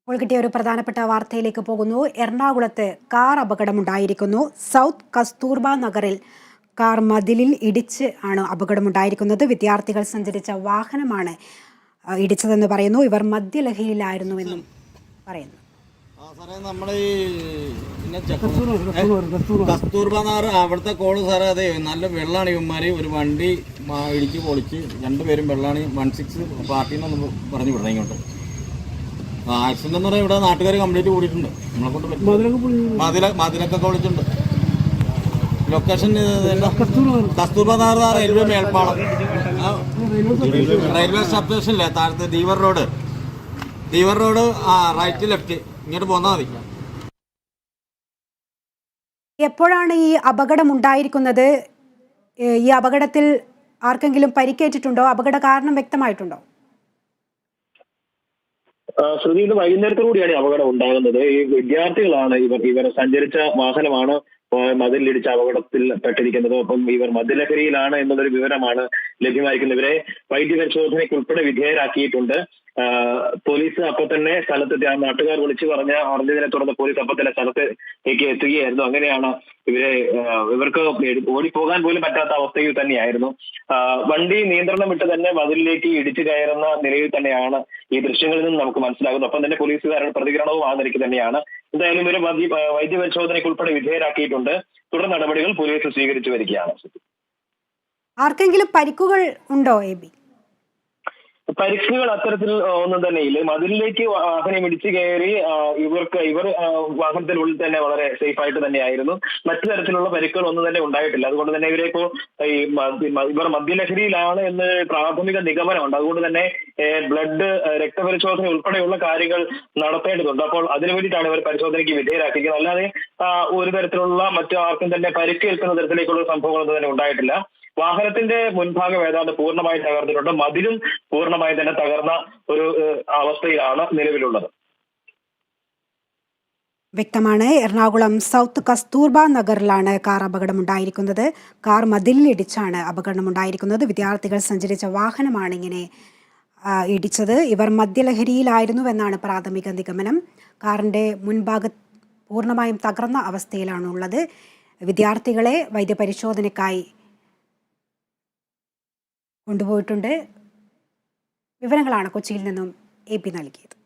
ഇപ്പോൾ കിട്ടിയ ഒരു പ്രധാനപ്പെട്ട വാർത്തയിലേക്ക് പോകുന്നു. എറണാകുളത്ത് കാർ അപകടമുണ്ടായിരിക്കുന്നു. സൗത്ത് കസ്തൂർബ നഗറിൽ കാർ മതിലിൽ ഇടിച്ച് ആണ് അപകടമുണ്ടായിരിക്കുന്നത്. വിദ്യാർത്ഥികൾ സഞ്ചരിച്ച വാഹനമാണ് ഇടിച്ചതെന്ന് പറയുന്നു. ഇവർ മദ്യലഹരിയിലായിരുന്നുവെന്നും പറയുന്നു. നമ്മുടെ കസ്തൂർബ നഗർ അവിടുത്തെ കോള് സാറേ, അതെ നല്ല വെള്ളമാണ്. ഇവന്മാര് ഒരു വണ്ടി ഇടിച്ച് പൊളിച്ച് രണ്ടുപേരും വെള്ളമാണ് 16 പാർട്ടിന്ന് പറഞ്ഞു വിടണം ഇങ്ങോട്ട്. ആക്സിഡന്റ് എന്ന് പറഞ്ഞാൽ ഇവിടെ നാട്ടുകാർ കംപ്ലീറ്റ് കൂടിയിട്ടുണ്ട്. നമ്മളെ കൊണ്ട് മതിലൊക്കെ പൊളിച്ചിട്ടുണ്ട്. ലൊക്കേഷൻ കസ്തൂർബ നഗർ റെയിൽവേ മേൽപ്പാളം, റെയിൽവേ സ്റ്റേഷനില്ലേ താഴത്ത് ദീവർ റോഡ് റൈറ്റ് ലെഫ്റ്റ് ഇങ്ങോട്ട് പോന്നാൽ മതി. എപ്പോഴാണ് ഈ അപകടം ഉണ്ടായിരിക്കുന്നത്? ഈ അപകടത്തിൽ ആർക്കെങ്കിലും പരിക്കേറ്റിട്ടുണ്ടോ? അപകട കാരണം വ്യക്തമായിട്ടുണ്ടോ? ശ്രുതി, ഇന്ന് വൈകുന്നേരത്തോടുകൂടിയാണ് ഈ അപകടം ഉണ്ടാകുന്നത്. ഈ വിദ്യാർത്ഥികളാണ് ഇവർ സഞ്ചരിച്ച വാഹനമാണ് മതിലിടിച്ച അപകടത്തിൽ പെട്ടിരിക്കുന്നത്. ഒപ്പം ഇവർ മദ്യലഹരിയിലാണ് എന്നുള്ളൊരു വിവരമാണ് ലഭ്യമായിരിക്കുന്നത്. ഇവരെ വൈദ്യപരിശോധനയ്ക്ക് ഉൾപ്പെടെ വിധേയരാക്കിയിട്ടുണ്ട്. പോലീസ് അപ്പൊ തന്നെ സ്ഥലത്തെത്തി. നാട്ടുകാർ വിളിച്ചു അറിഞ്ഞതിനെ തുടർന്ന് പോലീസ് അപ്പൊ തന്നെ സ്ഥലത്തേക്ക് എത്തുകയായിരുന്നു. അങ്ങനെയാണ് ഇവർക്ക് ഓടിപ്പോകാൻ പോലും പറ്റാത്ത അവസ്ഥയിൽ തന്നെയായിരുന്നു. വണ്ടി നിയന്ത്രണം വിട്ട് തന്നെ മതിലിലേക്ക് ഇടിച്ചു കയറുന്ന നിലയിൽ തന്നെയാണ് ഈ ദൃശ്യങ്ങളിൽ നിന്ന് നമുക്ക് മനസ്സിലാകുന്നത്. ഒപ്പം തന്നെ പോലീസുകാരുടെ പ്രതികരണവും ആ നിലയ്ക്ക് തന്നെയാണ്. എന്തായാലും ഇവരെ വൈദ്യപരിശോധനയ്ക്ക് ഉൾപ്പെടെ വിധേയരാക്കിയിട്ടുണ്ട്. തുടർ നടപടികൾ പോലീസ് സ്വീകരിച്ചു വരികയാണ്. ആർക്കെങ്കിലും പരിക്കുകൾ ഉണ്ടോ? പരിക്കുകൾ അത്തരത്തിൽ ഒന്നും തന്നെ ഇല്ല. മതിലിലേക്ക് വാഹനം ഇടിച്ചു കയറി ഇവർ വാഹനത്തിനുള്ളിൽ തന്നെ വളരെ സേഫ് ആയിട്ട് തന്നെയായിരുന്നു. മറ്റു തരത്തിലുള്ള പരിക്കുകൾ ഒന്നും തന്നെ ഉണ്ടായിട്ടില്ല. അതുകൊണ്ട് തന്നെ ഇവരെ ഇപ്പോ ഇവർ മദ്യലഹരിയിലാണ് എന്ന് പ്രാഥമിക നിഗമനമുണ്ട്. അതുകൊണ്ട് തന്നെ ബ്ലഡ് രക്തപരിശോധന ഉൾപ്പെടെയുള്ള കാര്യങ്ങൾ നടത്തേണ്ടതുണ്ട്. അപ്പോൾ അതിനു വേണ്ടിയിട്ടാണ് ഇവർ പരിശോധനയ്ക്ക് വിധേയരാക്കിയത്. അല്ലാതെ ഒരു തരത്തിലുള്ള മറ്റു ആർക്കും തന്നെ പരിക്കേൽക്കുന്ന തരത്തിലേക്കുള്ള സംഭവങ്ങളൊന്നും തന്നെ ഉണ്ടായിട്ടില്ല. വാഹനത്തിന്റെ മുൻഭാഗം ഏതാണ്ട് പൂർണ്ണമായി തകർന്നിട്ടുണ്ട്. മതിലും പൂർണ്ണമായി തന്നെ തകർന്ന ഒരു അവസ്ഥയിലാണ് നിലവിലുള്ളത്. വ്യക്തമാണ്. എറണാകുളം സൗത്ത് കസ്തൂർബ നഗറിലാണ് കാർ അപകടമുണ്ടായിരിക്കുന്നത്. കാർ മതിലിടിച്ചാണ് അപകടമുണ്ടായിരിക്കുന്നത്. വിദ്യാർത്ഥികൾ സഞ്ചരിച്ച വാഹനമാണ് ഇങ്ങനെ ഇടിച്ചത്. ഇവർ മദ്യലഹരിയിലായിരുന്നുവെന്നാണ് പ്രാഥമിക നിഗമനം. കാറിന്റെ മുൻഭാഗം പൂർണ്ണമായും തകർന്ന അവസ്ഥയിലാണുള്ളത്. വിദ്യാർത്ഥികളെ വൈദ്യപരിശോധനയ്ക്കായി കൊണ്ടുപോയിട്ടുണ്ട്. വിവരങ്ങളാണ് കൊച്ചിയിൽ നിന്നും AP നൽകിയത്.